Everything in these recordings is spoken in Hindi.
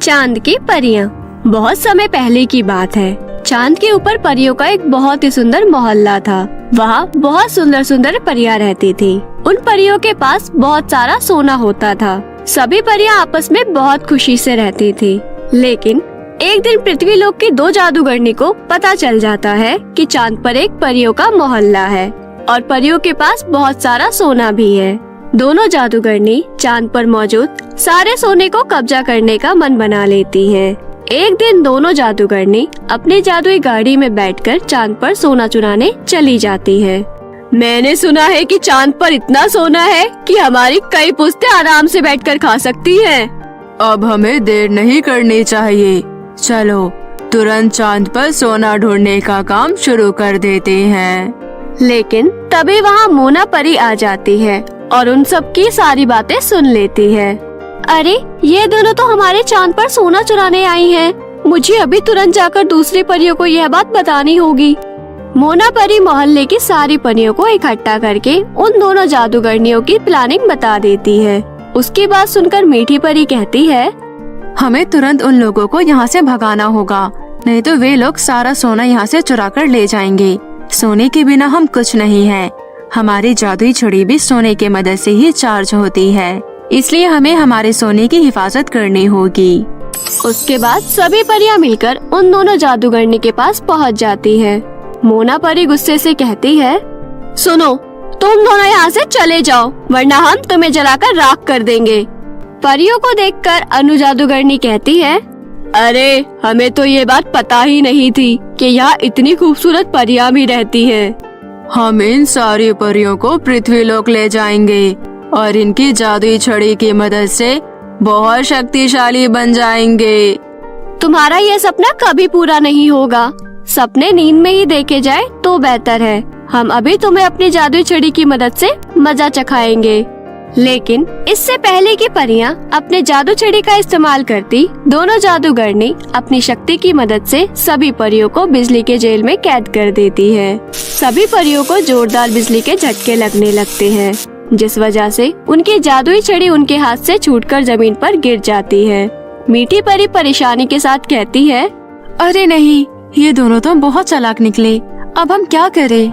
चांद की परियां। बहुत समय पहले की बात है। चांद के ऊपर परियों का एक बहुत ही सुंदर मोहल्ला था। वहाँ बहुत सुंदर सुंदर परियां रहती थी। उन परियों के पास बहुत सारा सोना होता था। सभी परियां आपस में बहुत खुशी से रहती थी। लेकिन एक दिन पृथ्वी लोक की दो जादूगरनी को पता चल जाता है कि चांद पर एक परियों का मोहल्ला है और परियों के पास बहुत सारा सोना भी है। दोनों जादूगरनी चांद पर मौजूद सारे सोने को कब्जा करने का मन बना लेती हैं। एक दिन दोनों जादूगरनी अपनी जादुई गाड़ी में बैठकर चांद पर सोना चुराने चली जाती है। मैंने सुना है कि चांद पर इतना सोना है कि हमारी कई पुश्तें आराम से बैठकर खा सकती हैं। अब हमें देर नहीं करनी चाहिए। चलो तुरंत चांद पर सोना ढूंढने का काम शुरू कर देते हैं। लेकिन तभी वहाँ मोना परी आ जाती है और उन सब की सारी बातें सुन लेती है। अरे ये दोनों तो हमारे चांद पर सोना चुराने आई हैं। मुझे अभी तुरंत जाकर दूसरी परियों को यह बात बतानी होगी। मोना परी मोहल्ले की सारी परियों को इकट्ठा करके उन दोनों जादूगरनियों की प्लानिंग बता देती है। उसकी बात सुनकर मीठी परी कहती है, हमें तुरंत उन लोगों को यहाँ से भगाना होगा, नहीं तो वे लोग सारा सोना यहाँ से चुरा कर ले जाएंगे। सोने के बिना हम कुछ नहीं है। हमारी जादुई छड़ी भी सोने के मदद से ही चार्ज होती है, इसलिए हमें हमारे सोने की हिफाजत करनी होगी। उसके बाद सभी परियां मिलकर उन दोनों जादूगरनी के पास पहुंच जाती है। मोना परी गुस्से से कहती है, सुनो, तुम दोनों यहाँ से चले जाओ वरना हम तुम्हें जलाकर राख कर देंगे। परियों को देखकर अनु जादूगरनी कहती है, अरे हमें तो ये बात पता ही नहीं थी कि यहाँ इतनी खूबसूरत परियां भी रहती हैं। हम इन सारी परियों को पृथ्वी लोक ले जाएंगे और इनकी जादुई छड़ी की मदद से बहुत शक्तिशाली बन जाएंगे। तुम्हारा यह सपना कभी पूरा नहीं होगा। सपने नींद में ही देखे जाए तो बेहतर है। हम अभी तुम्हें अपनी जादुई छड़ी की मदद से मजा चखाएंगे। लेकिन इससे पहले की परियां अपने जादू छड़ी का इस्तेमाल करती दोनों जादूगरनी अपनी शक्ति की मदद से सभी परियों को बिजली के जेल में कैद कर देती है। सभी परियों को जोरदार बिजली के झटके लगने लगते हैं, जिस वजह से उनकी जादुई छड़ी उनके हाथ से छूटकर जमीन पर गिर जाती है। मीठी परी परेशानी के साथ कहती है, अरे नहीं, ये दोनों तो बहुत चालाक निकले। अब हम क्या करें?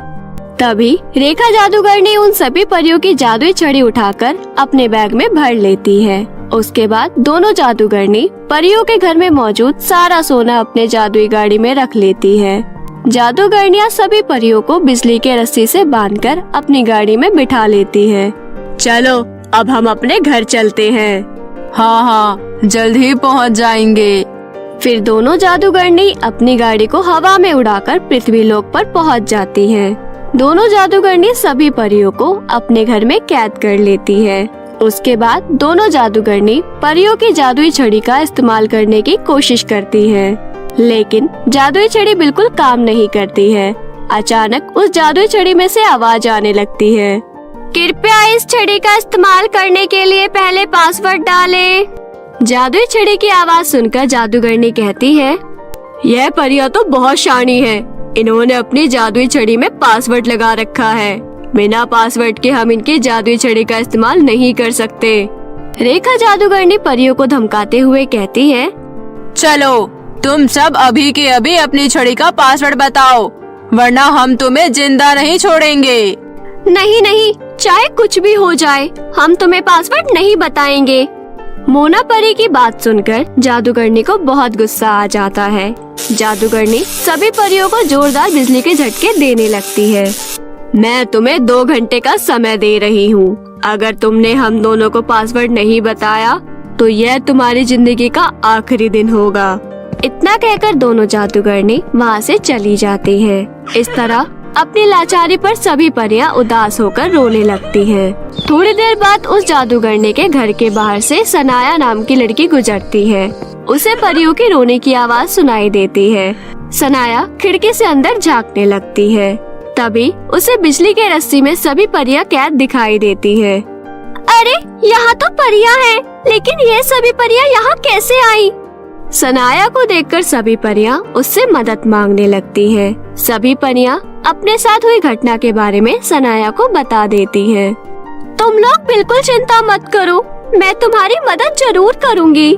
तभी रेखा जादूगरनी उन सभी परियों की जादुई छड़ी उठाकर अपने बैग में भर लेती है। उसके बाद दोनों जादूगरनी परियों के घर में मौजूद सारा सोना अपने जादुई गाड़ी में रख लेती है। जादूगरनियां सभी परियों को बिजली के रस्सी से बांधकर अपनी गाड़ी में बिठा लेती है। चलो अब हम अपने घर चलते हैं। हाँ, जल्द ही पहुँच जाएंगे। फिर दोनों जादूगरनी अपनी गाड़ी को हवा में उड़ाकर पृथ्वी लोक पर पहुँच जाती हैं। दोनों जादूगरनी सभी परियों को अपने घर में कैद कर लेती है। उसके बाद दोनों जादूगरनी परियों की जादुई छड़ी का इस्तेमाल करने की कोशिश करती है, लेकिन जादुई छड़ी बिल्कुल काम नहीं करती है। अचानक उस जादुई छड़ी में से आवाज आने लगती है, कृपया इस छड़ी का इस्तेमाल करने के लिए पहले पासवर्ड डालें। जादुई छड़ी की आवाज सुनकर जादूगरनी कहती है, यह परियां तो बहुत शानी है। इन्होंने अपनी जादुई छड़ी में पासवर्ड लगा रखा है। बिना पासवर्ड के हम इनकी जादुई छड़ी का इस्तेमाल नहीं कर सकते। रेखा जादूगरनी परियों को धमकाते हुए कहती है, चलो तुम सब अभी के अभी अपनी छड़ी का पासवर्ड बताओ, वरना हम तुम्हें जिंदा नहीं छोड़ेंगे। नहीं, चाहे कुछ भी हो जाए, हम तुम्हें पासवर्ड नहीं बताएंगे। मोना परी की बात सुनकर जादूगरनी को बहुत गुस्सा आ जाता है। जादूगरनी सभी परियों को जोरदार बिजली के झटके देने लगती है। मैं तुम्हें 2 घंटे का समय दे रही हूँ। अगर तुमने हम दोनों को पासवर्ड नहीं बताया तो यह तुम्हारी जिंदगी का आखिरी दिन होगा। इतना कहकर दोनों जादूगरनी वहाँ से चली जाती है। इस तरह अपनी लाचारी पर सभी परियां उदास होकर रोने लगती हैं। थोड़ी देर बाद उस जादूगरनी के घर के बाहर से सनाया नाम की लड़की गुजरती है। उसे परियों की रोने की आवाज सुनाई देती है। सनाया खिड़की से अंदर झांकने लगती है। तभी उसे बिजली के रस्सी में सभी परियां कैद दिखाई देती है। अरे यहाँ तो परियां हैं, लेकिन ये सभी परियां यहाँ कैसे आई? सनाया को देखकर सभी परियां उससे मदद मांगने लगती हैं। सभी परियां अपने साथ हुई घटना के बारे में सनाया को बता देती हैं। तुम लोग बिल्कुल चिंता मत करो, मैं तुम्हारी मदद जरूर करूंगी।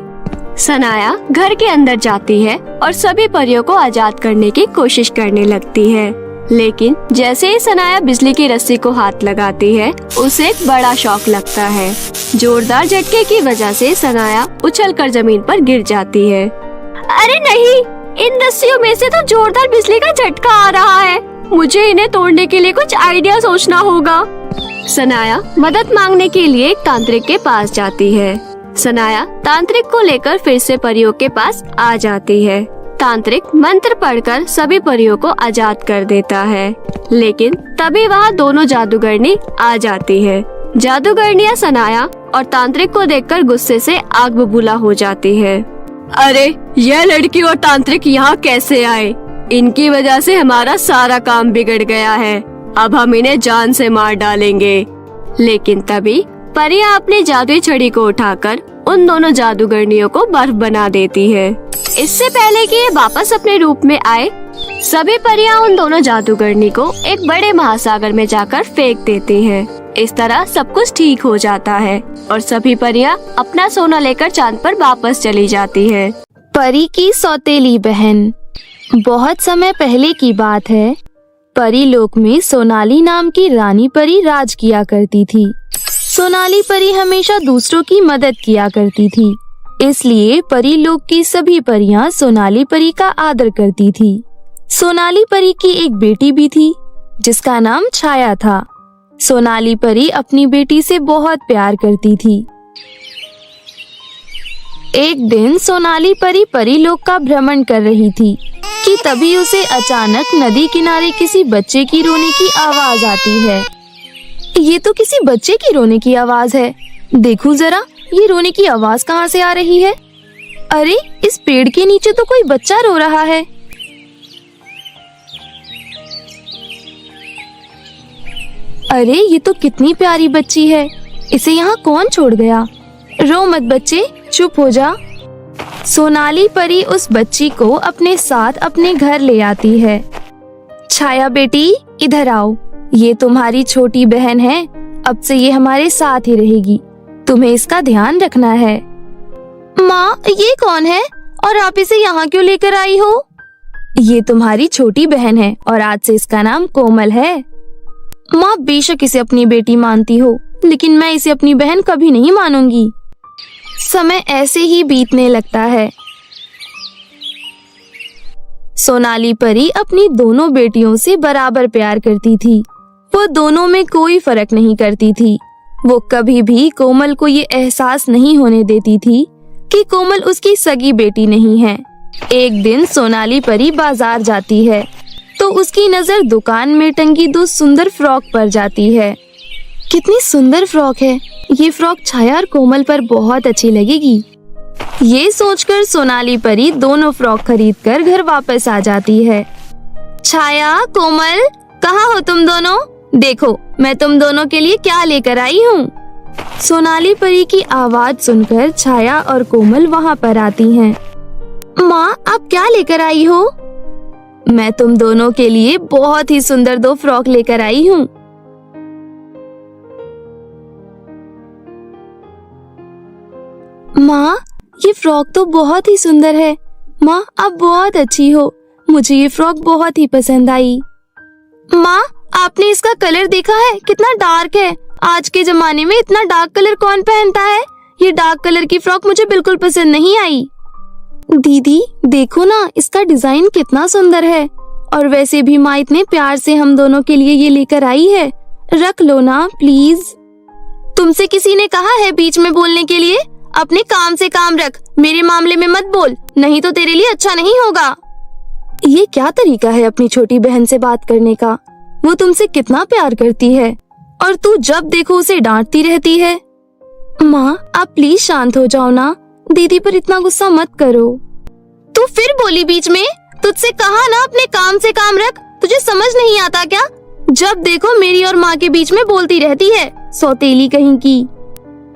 सनाया घर के अंदर जाती है और सभी परियों को आजाद करने की कोशिश करने लगती है, लेकिन जैसे ही सनाया बिजली की रस्सी को हाथ लगाती है उसे एक बड़ा शॉक लगता है। जोरदार झटके की वजह से सनाया उछलकर जमीन पर गिर जाती है। अरे नहीं, इन रस्सियों में से तो जोरदार बिजली का झटका आ रहा है। मुझे इन्हें तोड़ने के लिए कुछ आइडिया सोचना होगा। सनाया मदद मांगने के लिए एक तांत्रिक के पास जाती है। सनाया तांत्रिक को लेकर फिर से परियों के पास आ जाती है। तांत्रिक मंत्र पढ़कर सभी परियों को आजाद कर देता है, लेकिन तभी वहाँ दोनों जादूगरनी आ जाती है। जादूगरनियाँ सनाया और तांत्रिक को देखकर गुस्से से आग बबूला हो जाती है। अरे यह लड़की और तांत्रिक यहाँ कैसे आए? इनकी वजह से हमारा सारा काम बिगड़ गया है। अब हम इन्हें जान से मार डालेंगे। लेकिन तभी परियां अपनी जादुई छड़ी को उठाकर उन दोनों जादूगरनियों को बर्फ बना देती है। इससे पहले कि ये वापस अपने रूप में आए, सभी परियां उन दोनों जादूगरनी को एक बड़े महासागर में जाकर फेंक देती हैं। इस तरह सब कुछ ठीक हो जाता है और सभी परियां अपना सोना लेकर चांद पर वापस चली जाती है। परी की सौतेली बहन। बहुत समय पहले की बात है। परी लोक में सोनाली नाम की रानी परी राज किया करती थी। सोनाली परी हमेशा दूसरों की मदद किया करती थी, इसलिए परी लोक की सभी परियां सोनाली परी का आदर करती थी। सोनाली परी की एक बेटी भी थी जिसका नाम छाया था। सोनाली परी अपनी बेटी से बहुत प्यार करती थी। एक दिन सोनाली परी परीलोक का भ्रमण कर रही थी कि तभी उसे अचानक नदी किनारे किसी बच्चे की रोने की आवाज आती है। ये तो किसी बच्चे की रोने की आवाज है। देखूं जरा ये रोने की आवाज कहाँ से आ रही है। अरे इस पेड़ के नीचे तो कोई बच्चा रो रहा है। अरे ये तो कितनी प्यारी बच्ची है। इसे यहाँ कौन छोड़ गया। रो मत बच्चे, चुप हो जा। सोनाली परी उस बच्ची को अपने साथ अपने घर ले आती है। छाया बेटी इधर आओ, ये तुम्हारी छोटी बहन है। अब से ये हमारे साथ ही रहेगी, तुम्हें इसका ध्यान रखना है। माँ ये कौन है और आप इसे यहाँ क्यों लेकर आई हो। ये तुम्हारी छोटी बहन है और आज से इसका नाम कोमल है। माँ बेशक इसे अपनी बेटी मानती हो, लेकिन मैं इसे अपनी बहन कभी नहीं मानूंगी। समय ऐसे ही बीतने लगता है। सोनाली परी अपनी दोनों बेटियों से बराबर प्यार करती थी। वो दोनों में कोई फर्क नहीं करती थी। वो कभी भी कोमल को ये एहसास नहीं होने देती थी कि कोमल उसकी सगी बेटी नहीं है। एक दिन सोनाली परी बाजार जाती है तो उसकी नजर दुकान में टंगी दो सुंदर फ्रॉक पर जाती है। कितनी सुंदर फ्रॉक है, ये फ्रॉक छाया और कोमल पर बहुत अच्छी लगेगी। ये सोचकर सोनाली परी दोनों फ्रॉक खरीदकर घर वापस आ जाती है। छाया, कोमल, कहाँ हो तुम दोनों? देखो मैं तुम दोनों के लिए क्या लेकर आई हूँ। सोनाली परी की आवाज सुनकर छाया और कोमल वहाँ पर आती हैं। माँ आप क्या लेकर आई हो? मैं तुम दोनों के लिए बहुत ही सुंदर दो फ्रॉक लेकर आई हूँ। माँ ये फ्रॉक तो बहुत ही सुंदर है। माँ आप बहुत अच्छी हो, मुझे ये फ्रॉक बहुत ही पसंद आई। माँ आपने इसका कलर देखा है, कितना डार्क है। आज के जमाने में इतना डार्क कलर कौन पहनता है। ये डार्क कलर की फ्रॉक मुझे बिल्कुल पसंद नहीं आई। दीदी देखो ना, इसका डिजाइन कितना सुंदर है। और वैसे भी माँ इतने प्यार से हम दोनों के लिए ये लेकर आई है। रख लो ना प्लीज। तुमसे किसी ने कहा है बीच में बोलने के लिए? अपने काम से काम रख, मेरे मामले में मत बोल, नहीं तो तेरे लिए अच्छा नहीं होगा। ये क्या तरीका है अपनी छोटी बहन से बात करने का। वो तुमसे कितना प्यार करती है और तू जब देखो उसे डांटती रहती है। माँ आप प्लीज शांत हो जाओ ना, दीदी पर इतना गुस्सा मत करो। तू फिर बोली बीच में, तुझसे कहा ना अपने काम से काम रख, तुझे समझ नहीं आता क्या? जब देखो मेरी और माँ के बीच में बोलती रहती है, सौतेली कहीं की।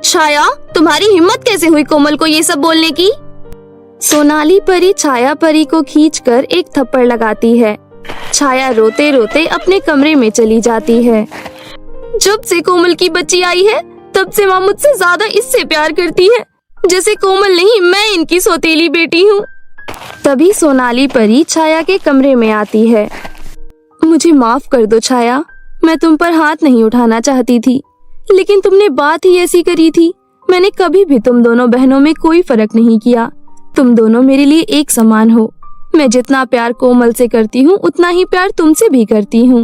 छाया तुम्हारी हिम्मत कैसे हुई कोमल को ये सब बोलने की? सोनाली परी छाया परी को खींचकर एक थप्पड़ लगाती है। छाया रोते रोते अपने कमरे में चली जाती है। जब से कोमल की बच्ची आई है तब से माँ मुझसे ज्यादा इससे प्यार करती है। जैसे कोमल नहीं, मैं इनकी सौतेली बेटी हूँ। तभी सोनाली परी छाया के कमरे में आती है। मुझे माफ कर दो छाया, मैं तुम पर हाथ नहीं उठाना चाहती थी, लेकिन तुमने बात ही ऐसी करी थी। मैंने कभी भी तुम दोनों बहनों में कोई फर्क नहीं किया। तुम दोनों मेरे लिए एक समान हो। मैं जितना प्यार कोमल से करती हूँ उतना ही प्यार तुमसे भी करती हूँ।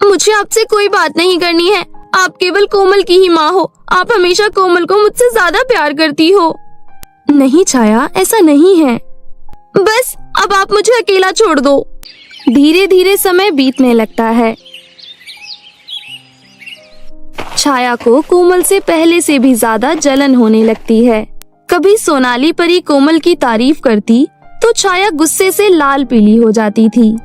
मुझे आपसे कोई बात नहीं करनी है। आप केवल कोमल की ही माँ हो। आप हमेशा कोमल को मुझसे ज्यादा प्यार करती हो। नहीं छाया, ऐसा नहीं है। बस अब आप मुझे अकेला छोड़ दो। धीरे धीरे समय बीतने लगता है। छाया को कोमल से पहले से भी ज्यादा जलन होने लगती है। कभी सोनाली परी कोमल की तारीफ करती तो छाया गुस्से से लाल पीली हो जाती थी।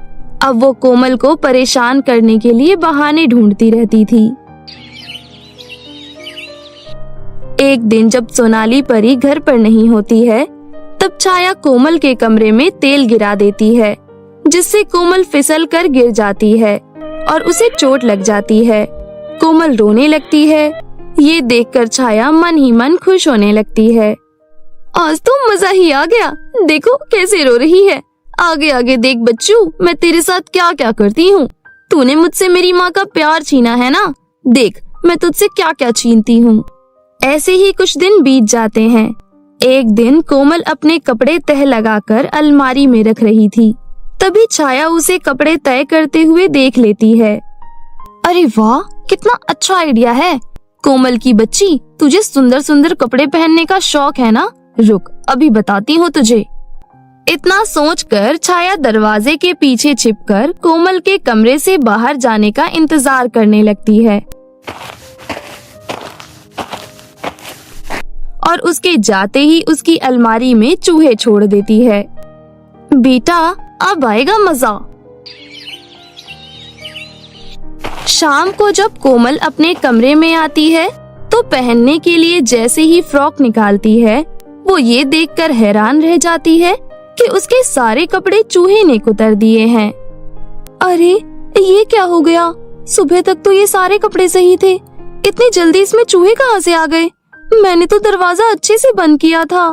अब वो कोमल को परेशान करने के लिए बहाने ढूंढती रहती थी। एक दिन जब सोनाली परी घर पर नहीं होती है, तब छाया कोमल के कमरे में तेल गिरा देती है, जिससे कोमल फिसल कर गिर जाती है और उसे चोट लग जाती है। कोमल रोने लगती है। ये देखकर छाया मन ही मन खुश होने लगती है। आज तो मजा ही आ गया। देखो कैसे रो रही है। आगे आगे देख बच्चू, मैं तेरे साथ क्या क्या करती हूँ। तूने मुझसे मेरी माँ का प्यार छीना है ना, देख मैं तुझसे क्या क्या छीनती हूँ। ऐसे ही कुछ दिन बीत जाते हैं। एक दिन कोमल अपने कपड़े तह लगाकर अलमारी में रख रही थी। तभी छाया उसे कपड़े तय करते हुए देख लेती है। अरे वाह, कितना अच्छा आइडिया है। कोमल की बच्ची, तुझे सुंदर सुंदर कपड़े पहनने का शौक है ना? रुक, अभी बताती हूँ तुझे। इतना सोचकर छाया दरवाजे के पीछे छिपकर कोमल के कमरे से बाहर जाने का इंतजार करने लगती है और उसके जाते ही उसकी अलमारी में चूहे छोड़ देती है। बेटा, अब आएगा मजा। शाम को जब कोमल अपने कमरे में आती है तो पहनने के लिए जैसे ही फ्रॉक निकालती है, वो ये देखकर हैरान रह जाती है कि उसके सारे कपड़े चूहे ने कुतर दिए हैं। अरे ये क्या हो गया? सुबह तक तो ये सारे कपड़े सही थे, इतनी जल्दी इसमें चूहे कहाँ से आ गए? मैंने तो दरवाजा अच्छे से बंद किया था।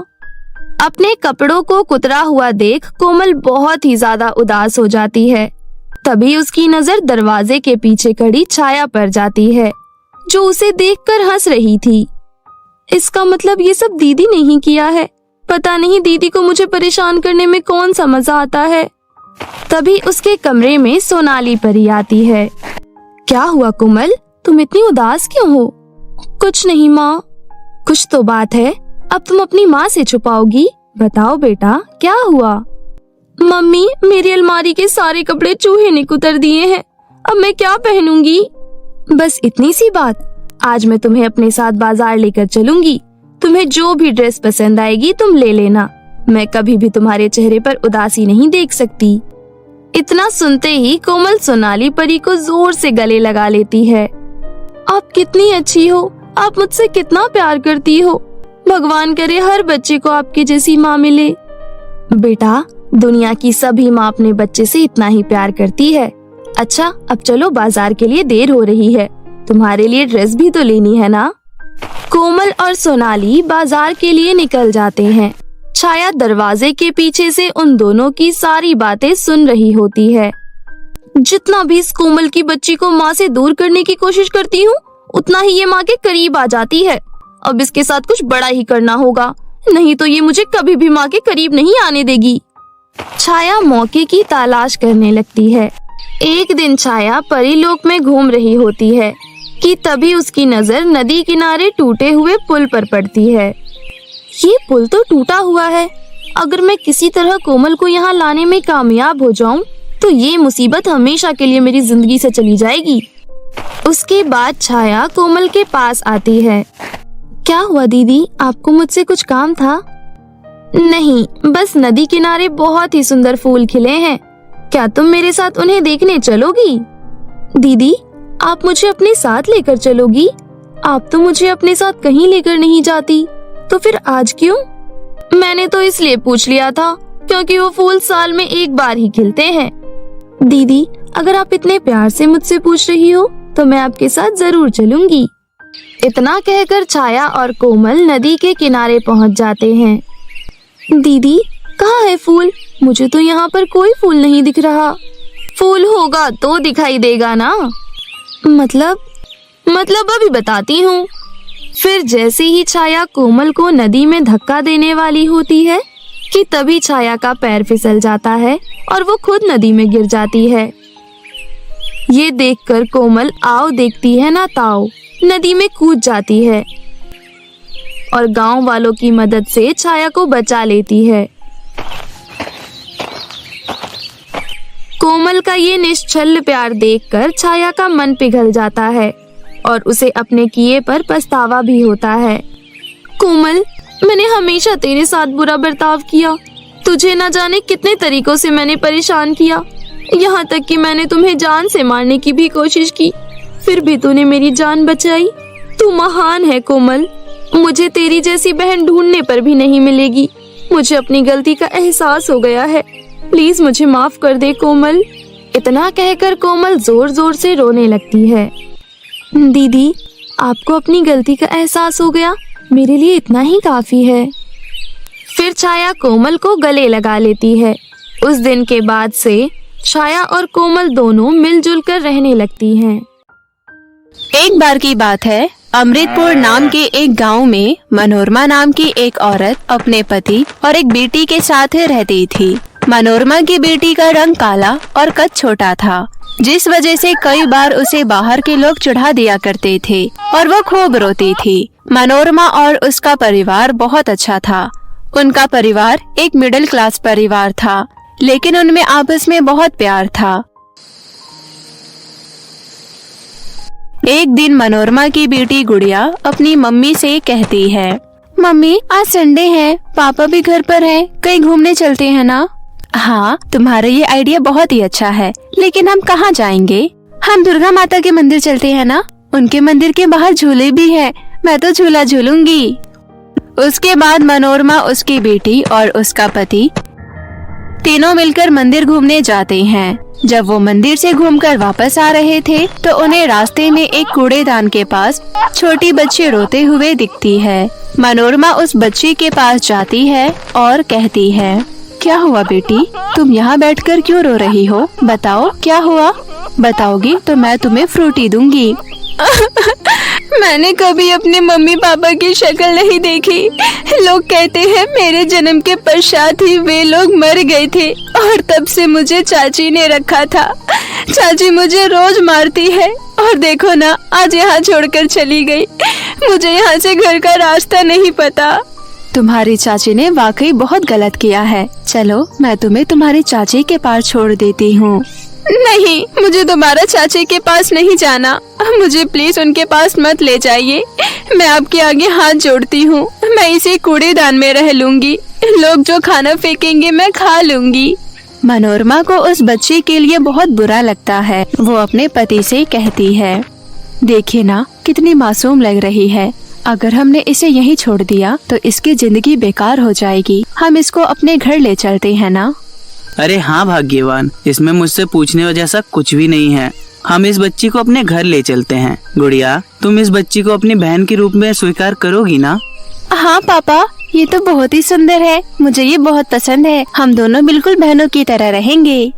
अपने कपड़ों को कुतरा हुआ देख कोमल बहुत ही ज्यादा उदास हो जाती है। तभी उसकी नजर दरवाजे के पीछे खड़ी छाया पर जाती है, जो उसे देखकर हंस रही थी। इसका मतलब ये सब दीदी ने ही किया है। पता नहीं दीदी को मुझे परेशान करने में कौन सा मजा आता है। तभी उसके कमरे में सोनाली परी आती है। क्या हुआ कोमल, तुम इतनी उदास क्यों हो? कुछ नहीं माँ। कुछ तो बात है, अब तुम अपनी माँ से छुपाओगी? बताओ बेटा, क्या हुआ? मम्मी, मेरी अलमारी के सारे कपड़े चूहे ने कुतर दिए हैं। अब मैं क्या पहनूंगी? बस इतनी सी बात। आज मैं तुम्हें अपने साथ बाजार लेकर चलूंगी। तुम्हें जो भी ड्रेस पसंद आएगी तुम ले लेना। मैं कभी भी तुम्हारे चेहरे पर उदासी नहीं देख सकती। इतना सुनते ही कोमल सोनाली परी को जोर से गले लगा लेती है। आप कितनी अच्छी हो, आप मुझसे कितना प्यार करती हो। भगवान करे हर बच्चे को आपकी जैसी माँ मिले। बेटा, दुनिया की सभी माँ अपने बच्चे से इतना ही प्यार करती है। अच्छा, अब चलो, बाजार के लिए देर हो रही है। तुम्हारे लिए ड्रेस भी तो लेनी है ना। कोमल और सोनाली बाजार के लिए निकल जाते हैं। छाया दरवाजे के पीछे से उन दोनों की सारी बातें सुन रही होती है। जितना भी इस कोमल की बच्ची को माँ से दूर करने की कोशिश करती हूँ, उतना ही ये माँ के करीब आ जाती है। अब इसके साथ कुछ बड़ा ही करना होगा, नहीं तो ये मुझे कभी भी माँ के करीब नहीं आने देगी। छाया मौके की तलाश करने लगती है। एक दिन छाया परीलोक में घूम रही होती है कि तभी उसकी नजर नदी किनारे टूटे हुए पुल पर पड़ती है। ये पुल तो टूटा हुआ है। अगर मैं किसी तरह कोमल को यहाँ लाने में कामयाब हो जाऊं, तो ये मुसीबत हमेशा के लिए मेरी जिंदगी से चली जाएगी। उसके बाद छाया कोमल के पास आती है। क्या हुआ दीदी, आपको मुझसे कुछ काम था? नहीं, बस नदी किनारे बहुत ही सुंदर फूल खिले हैं। क्या तुम मेरे साथ उन्हें देखने चलोगी? दीदी, आप मुझे अपने साथ लेकर चलोगी? आप तो मुझे अपने साथ कहीं लेकर नहीं जाती, तो फिर आज क्यों? मैंने तो इसलिए पूछ लिया था क्योंकि वो फूल साल में एक बार ही खिलते हैं। दीदी, अगर आप इतने प्यार से मुझसे पूछ रही हो तो मैं आपके साथ जरूर चलूंगी। इतना कहकर छाया और कोमल नदी के किनारे पहुंच जाते हैं। दीदी, कहाँ है फूल? मुझे तो यहाँ पर कोई फूल नहीं दिख रहा। फूल होगा तो दिखाई देगा ना। मतलब अभी बताती हूँ। फिर जैसे ही छाया कोमल को नदी में धक्का देने वाली होती है कि तभी छाया का पैर फिसल जाता है और वो खुद नदी में गिर जाती है। ये देखकर कोमल आओ देखती है ना ताओ, नदी में कूद जाती है और गांव वालों की मदद से छाया को बचा लेती है। कोमल का ये निश्चल प्यार देखकर छाया का मन पिघल जाता है और उसे अपने किए पर पछतावा भी होता है। कोमल, मैंने हमेशा तेरे साथ बुरा बर्ताव किया। तुझे न जाने कितने तरीकों से मैंने परेशान किया, यहाँ तक कि मैंने तुम्हें जान से मारने की भी कोशिश की, फिर भी तूने मेरी जान बचाई। तू महान है कोमल। मुझे तेरी जैसी बहन ढूंढने पर भी नहीं मिलेगी। मुझे अपनी गलती का एहसास हो गया है। प्लीज मुझे माफ कर दे कोमल। इतना कहकर कोमल जोर जोर से रोने लगती है। दीदी, आपको अपनी गलती का एहसास हो गया, मेरे लिए इतना ही काफी है। फिर छाया कोमल को गले लगा लेती है। उस दिन के बाद से छाया और कोमल दोनों मिलजुल कर रहने लगती हैं। एक बार की बात है, अमृतपुर नाम के एक गांव में मनोरमा नाम की एक औरत अपने पति और एक बेटी के साथ रहती थी। मनोरमा की बेटी का रंग काला और कद छोटा था, जिस वजह से कई बार उसे बाहर के लोग चिढ़ा दिया करते थे और वो खूब रोती थी। मनोरमा और उसका परिवार बहुत अच्छा था। उनका परिवार एक मिडिल क्लास परिवार था, लेकिन उनमें आपस में बहुत प्यार था। एक दिन मनोरमा की बेटी गुड़िया अपनी मम्मी से कहती है, मम्मी आज संडे है, पापा भी घर पर है, कहीं घूमने चलते हैं ना? हाँ, तुम्हारा ये आइडिया बहुत ही अच्छा है, लेकिन हम कहाँ जाएंगे? हम दुर्गा माता के मंदिर चलते हैं ना, उनके मंदिर के बाहर झूले भी है, मैं तो झूला झूलूंगी। उसके बाद मनोरमा, उसकी बेटी और उसका पति तीनों मिलकर मंदिर घूमने जाते हैं। जब वो मंदिर से घूमकर वापस आ रहे थे तो उन्हें रास्ते में एक कूड़ेदान के पास छोटी बच्ची रोते हुए दिखती है। मनोरमा उस बच्ची के पास जाती है और कहती है, क्या हुआ बेटी, तुम यहाँ बैठकर क्यों रो रही हो? बताओ क्या हुआ? बताओगी तो मैं तुम्हें फ्रूटी दूंगी। मैंने कभी अपने मम्मी पापा की शक्ल नहीं देखी। लोग कहते हैं मेरे जन्म के पश्चात ही वे लोग मर गए थे और तब से मुझे चाची ने रखा था। चाची मुझे रोज मारती है और देखो ना, आज यहाँ छोड़कर चली गई। मुझे यहाँ से घर का रास्ता नहीं पता। तुम्हारी चाची ने वाकई बहुत गलत किया है। चलो मैं तुम्हें तुम्हारी चाची के पास छोड़ देती हूँ। नहीं, मुझे दोबारा चाची के पास नहीं जाना। मुझे प्लीज उनके पास मत ले जाइए। मैं आपके आगे हाथ जोड़ती हूँ। मैं इसी कूड़ेदान में रह लूंगी। लोग जो खाना फेंकेंगे मैं खा लूंगी। मनोरमा को उस बच्चे के लिए बहुत बुरा लगता है। वो अपने पति से कहती है, देखिए ना कितनी मासूम लग रही है। अगर हमने इसे यहीं छोड़ दिया तो इसकी जिंदगी बेकार हो जाएगी। हम इसको अपने घर ले चलते हैं ना? अरे हाँ भाग्यवान, इसमें मुझसे पूछने जैसा कुछ भी नहीं है। हम इस बच्ची को अपने घर ले चलते हैं। गुड़िया, तुम इस बच्ची को अपनी बहन के रूप में स्वीकार करोगी ना? हाँ पापा, ये तो बहुत ही सुंदर है। मुझे ये बहुत पसंद है। हम दोनों बिल्कुल बहनों की तरह रहेंगे।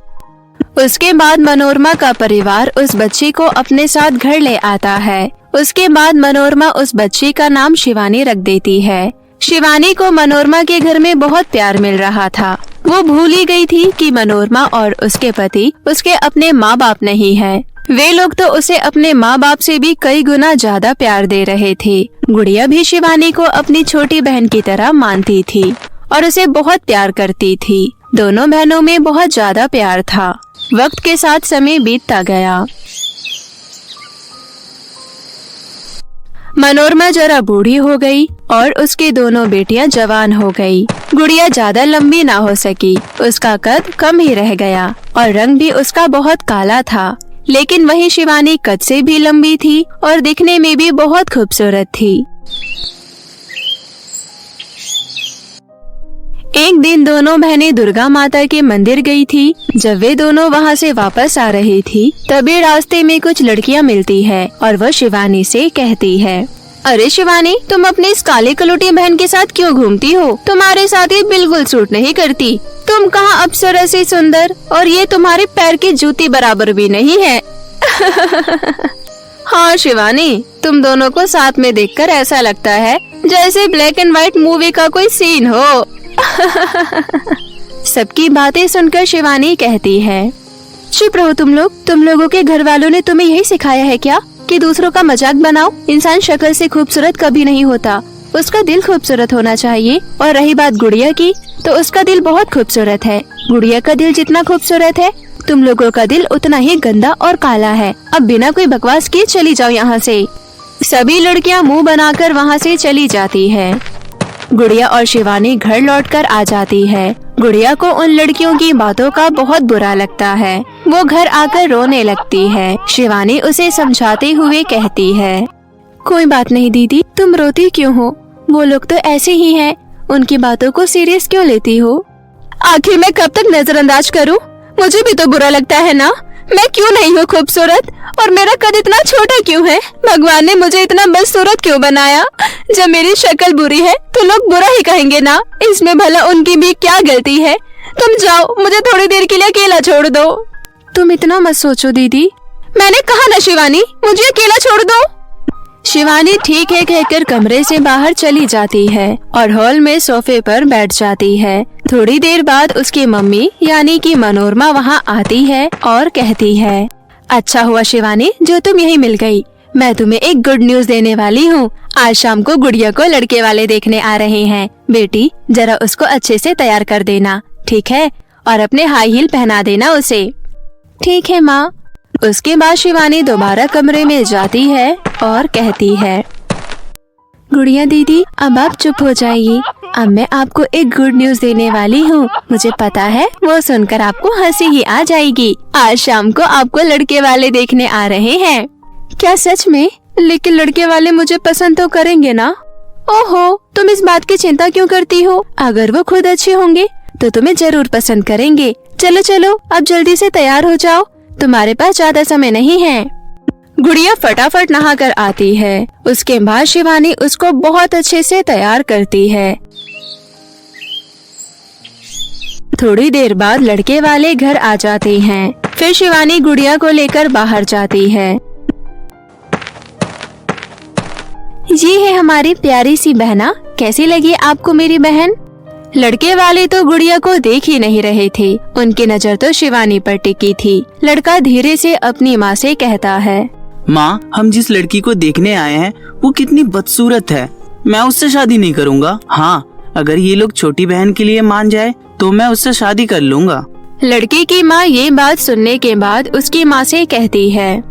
उसके बाद मनोरमा का परिवार उस बच्ची को अपने साथ घर ले आता है। उसके बाद मनोरमा उस बच्ची का नाम शिवानी रख देती है। शिवानी को मनोरमा के घर में बहुत प्यार मिल रहा था। वो भूल ही गई थी कि मनोरमा और उसके पति उसके अपने माँ बाप नहीं है। वे लोग तो उसे अपने माँ बाप से भी कई गुना ज्यादा प्यार दे रहे थे। गुड़िया भी शिवानी को अपनी छोटी बहन की तरह मानती थी और उसे बहुत प्यार करती थी। दोनों बहनों में बहुत ज्यादा प्यार था। वक्त के साथ समय बीतता गया। मनोरमा जरा बूढ़ी हो गई और उसकी दोनों बेटियां जवान हो गई। गुड़िया ज्यादा लंबी ना हो सकी, उसका कद कम ही रह गया और रंग भी उसका बहुत काला था। लेकिन वही शिवानी कद से भी लंबी थी और दिखने में भी बहुत खूबसूरत थी। एक दिन दोनों बहनें दुर्गा माता के मंदिर गई थी। जब वे दोनों वहां से वापस आ रही थी तभी रास्ते में कुछ लड़कियां मिलती है और वह शिवानी से कहती है, अरे शिवानी, तुम अपनी इस काले कलुटी बहन के साथ क्यों घूमती हो? तुम्हारे साथ ये बिल्कुल सूट नहीं करती। तुम कहाँ अप्सरा से सुंदर, और ये तुम्हारे पैर की जूती बराबर भी नहीं है। हाँ शिवानी, तुम दोनों को साथ में देखकर ऐसा लगता है जैसे ब्लैक एंड व्हाइट मूवी का कोई सीन हो। सबकी बातें सुनकर शिवानी कहती है, चुप रहो तुम लोग। तुम लोगों के घर वालों ने तुम्हें यही सिखाया है क्या कि दूसरों का मजाक बनाओ? इंसान शक्ल से खूबसूरत कभी नहीं होता, उसका दिल खूबसूरत होना चाहिए। और रही बात गुड़िया की, तो उसका दिल बहुत खूबसूरत है। गुड़िया का दिल जितना खूबसूरत है, तुम लोगों का दिल उतना ही गंदा और काला है। अब बिना कोई बकवास किए चली जाओ यहाँ से। सभी लड़कियाँ मुंह बनाकर वहाँ से चली जाती है। गुड़िया और शिवानी घर लौटकर आ जाती है। गुड़िया को उन लड़कियों की बातों का बहुत बुरा लगता है। वो घर आकर रोने लगती है। शिवानी उसे समझाते हुए कहती है, कोई बात नहीं दीदी, तुम रोती क्यों हो? वो लोग तो ऐसे ही हैं, उनकी बातों को सीरियस क्यों लेती हो? आखिर मैं कब तक नजरअंदाज करूं? मुझे भी तो बुरा लगता है ना। मैं क्यों नहीं हूँ खूबसूरत, और मेरा कद इतना छोटा क्यों है? भगवान ने मुझे इतना बदसूरत क्यों बनाया? जब मेरी शक्ल बुरी है तो लोग बुरा ही कहेंगे ना। इसमें भला उनकी भी क्या गलती है? तुम जाओ, मुझे थोड़ी देर के लिए अकेला छोड़ दो। तुम इतना मत सोचो दीदी। मैंने कहा ना शिवानी, मुझे अकेला छोड़ दो। शिवानी ठीक है कहकर कमरे से बाहर चली जाती है और हॉल में सोफे पर बैठ जाती है। थोड़ी देर बाद उसकी मम्मी यानी कि मनोरमा वहाँ आती है और कहती है, अच्छा हुआ शिवानी जो तुम यहीं मिल गई। मैं तुम्हें एक गुड न्यूज देने वाली हूँ। आज शाम को गुड़िया को लड़के वाले देखने आ रहे हैं। बेटी जरा उसको अच्छे से तैयार कर देना, ठीक है? और अपने हाई हील पहना देना उसे। ठीक है माँ। उसके बाद शिवानी दोबारा कमरे में जाती है और कहती है, गुड़िया दीदी अब आप चुप हो जाइए। अब मैं आपको एक गुड न्यूज देने वाली हूँ। मुझे पता है वो सुनकर आपको हंसी ही आ जाएगी। आज शाम को आपको लड़के वाले देखने आ रहे हैं। क्या सच में? लेकिन लड़के वाले मुझे पसंद तो करेंगे ना? ओहो, तुम इस बात की चिंता क्यों करती हो? अगर वो खुद अच्छे होंगे तो तुम्हें जरूर पसंद करेंगे। चलो चलो अब जल्दी से तैयार हो जाओ, तुम्हारे पास ज्यादा समय नहीं है। गुड़िया फटाफट नहाकर आती है। उसके बाद शिवानी उसको बहुत अच्छे से तैयार करती है। थोड़ी देर बाद लड़के वाले घर आ जाते हैं। फिर शिवानी गुड़िया को लेकर बाहर जाती है। ये है हमारी प्यारी सी बहना। कैसी लगी आपको मेरी बहन? लड़के वाले तो गुड़िया को देख ही नहीं रहे थे, उनकी नजर तो शिवानी पर टिकी थी। लड़का धीरे से अपनी माँ से कहता है, माँ, हम जिस लड़की को देखने आए हैं वो कितनी बदसूरत है। मैं उससे शादी नहीं करूँगा। हाँ, अगर ये लोग छोटी बहन के लिए मान जाए तो मैं उससे शादी कर लूँगा। लड़के की माँ ये बात सुनने के बाद उसकी माँ से कहती है,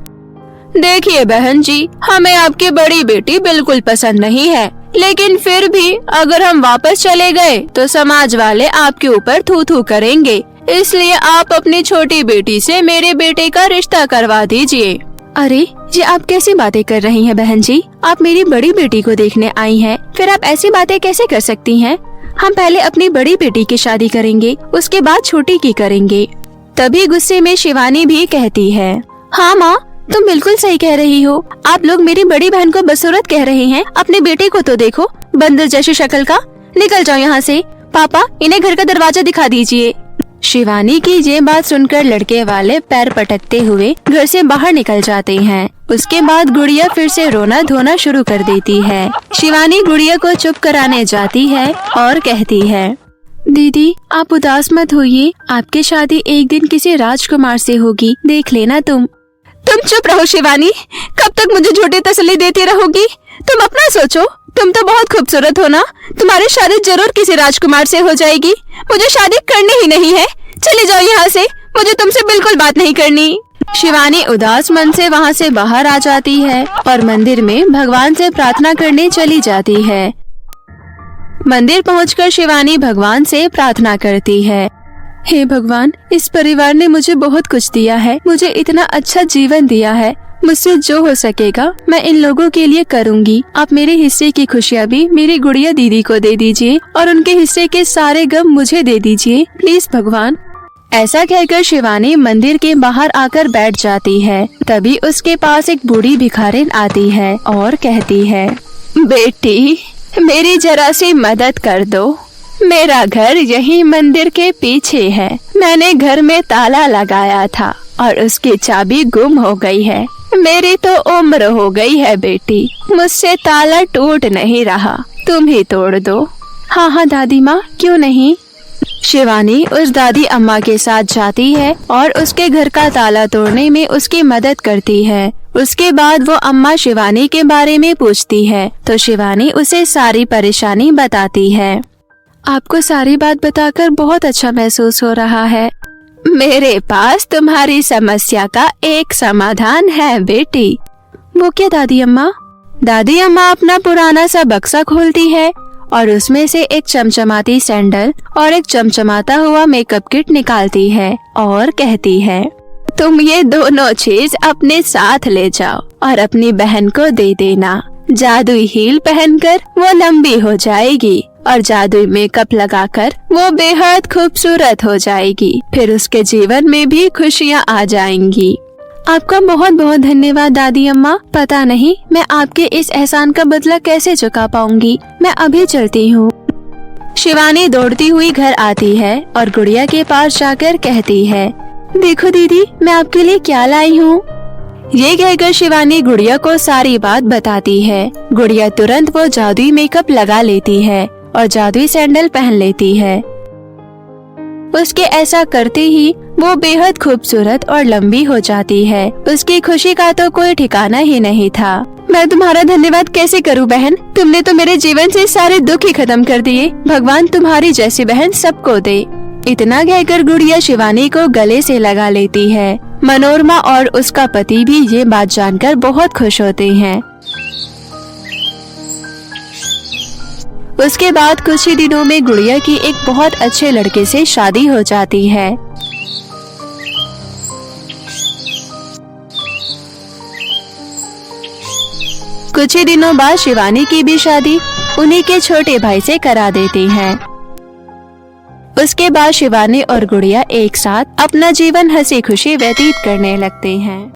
देखिए बहन जी, हमें आपकी बड़ी बेटी बिल्कुल पसंद नहीं है, लेकिन फिर भी अगर हम वापस चले गए तो समाज वाले आपके ऊपर थू थू करेंगे। इसलिए आप अपनी छोटी बेटी से मेरे बेटे का रिश्ता करवा दीजिए। अरे ये आप कैसी बातें कर रही हैं बहन जी? आप मेरी बड़ी बेटी को देखने आई हैं, फिर आप ऐसी बातें कैसे कर सकती हैं? हम पहले अपनी बड़ी बेटी की शादी करेंगे, उसके बाद छोटी की करेंगे। तभी गुस्से में शिवानी भी कहती है, हाँ माँ, तुम बिल्कुल सही कह रही हो। आप लोग मेरी बड़ी बहन को बदसूरत कह रहे हैं, अपने बेटे को तो देखो, बंदर जैसी शक्ल का। निकल जाओ यहाँ से। पापा, इन्हें घर का दरवाजा दिखा दीजिए। शिवानी की ये बात सुनकर लड़के वाले पैर पटकते हुए घर से बाहर निकल जाते हैं। उसके बाद गुड़िया फिर से रोना धोना शुरू कर देती है। शिवानी गुड़िया को चुप कराने जाती है और कहती है, दीदी आप उदास मत होइए, आपकी शादी एक दिन किसी राजकुमार से होगी, देख लेना तुम चुप रहो शिवानी, कब तक मुझे झूठी तसल्ली देती रहोगी? तुम अपना सोचो, तुम तो बहुत खूबसूरत हो ना, तुम्हारी शादी जरूर किसी राजकुमार से हो जाएगी। मुझे शादी करनी ही नहीं है, चले जाओ यहाँ से, मुझे तुमसे बिल्कुल बात नहीं करनी। शिवानी उदास मन से वहाँ से बाहर आ जाती है और मंदिर में भगवान से प्रार्थना करने चली जाती है। मंदिर पहुंचकर शिवानी भगवान से प्रार्थना करती है, हे भगवान, इस परिवार ने मुझे बहुत कुछ दिया है, मुझे इतना अच्छा जीवन दिया है, मुझसे जो हो सकेगा मैं इन लोगों के लिए करूंगी। आप मेरे हिस्से की खुशियाँ भी मेरी गुड़िया दीदी को दे दीजिए और उनके हिस्से के सारे गम मुझे दे दीजिए, प्लीज भगवान। ऐसा कहकर शिवानी मंदिर के बाहर आकर बैठ जाती है। तभी उसके पास एक बूढ़ी भिखारिन आती है और कहती है, बेटी, मेरी जरा सी मदद कर दो। मेरा घर यही मंदिर के पीछे है। मैंने घर में ताला लगाया था और उसकी चाबी गुम हो गई है। मेरी तो उम्र हो गई है बेटी, मुझसे ताला टूट नहीं रहा, तुम ही तोड़ दो। हाँ हाँ दादी माँ, क्यों नहीं। शिवानी उस दादी अम्मा के साथ जाती है और उसके घर का ताला तोड़ने में उसकी मदद करती है। उसके बाद वो अम्मा शिवानी के बारे में पूछती है तो शिवानी उसे सारी परेशानी बताती है। आपको सारी बात बताकर बहुत अच्छा महसूस हो रहा है। मेरे पास तुम्हारी समस्या का एक समाधान है बेटी। वो क्या दादी अम्मा? दादी अम्मा अपना पुराना सा बक्सा खोलती है और उसमें से एक चमचमाती सैंडल और एक चमचमाता हुआ मेकअप किट निकालती है और कहती है, तुम ये दोनों चीज अपने साथ ले जाओ और अपनी बहन को दे देना। जादुई हील पहनकर वो लंबी हो जाएगी और जादुई मेकअप लगाकर वो बेहद खूबसूरत हो जाएगी। फिर उसके जीवन में भी खुशियाँ आ जाएंगी। आपका बहुत बहुत धन्यवाद दादी अम्मा। पता नहीं मैं आपके इस एहसान का बदला कैसे चुका पाऊंगी। मैं अभी चलती हूँ। शिवानी दौड़ती हुई घर आती है और गुड़िया के पास जाकर कहती है, देखो दीदी, मैं आपके लिए क्या लाई हूँ। ये कहकर शिवानी गुड़िया को सारी बात बताती है। गुड़िया तुरंत वो जादुई मेकअप लगा लेती है और जादुई सैंडल पहन लेती है। उसके ऐसा करते ही वो बेहद खूबसूरत और लंबी हो जाती है। उसकी खुशी का तो कोई ठिकाना ही नहीं था। मैं तुम्हारा धन्यवाद कैसे करूं बहन, तुमने तो मेरे जीवन से सारे दुख ही खत्म कर दिए। भगवान तुम्हारी जैसी बहन सबको दे। इतना कहकर गुड़िया शिवानी को गले से लगा लेती है। मनोरमा और उसका पति भी ये बात जानकर बहुत खुश होते हैं। उसके बाद कुछ ही दिनों में गुड़िया की एक बहुत अच्छे लड़के से शादी हो जाती है। कुछ ही दिनों बाद शिवानी की भी शादी उन्हीं के छोटे भाई से करा देती हैं। उसके बाद शिवानी और गुड़िया एक साथ अपना जीवन हंसी खुशी व्यतीत करने लगते हैं।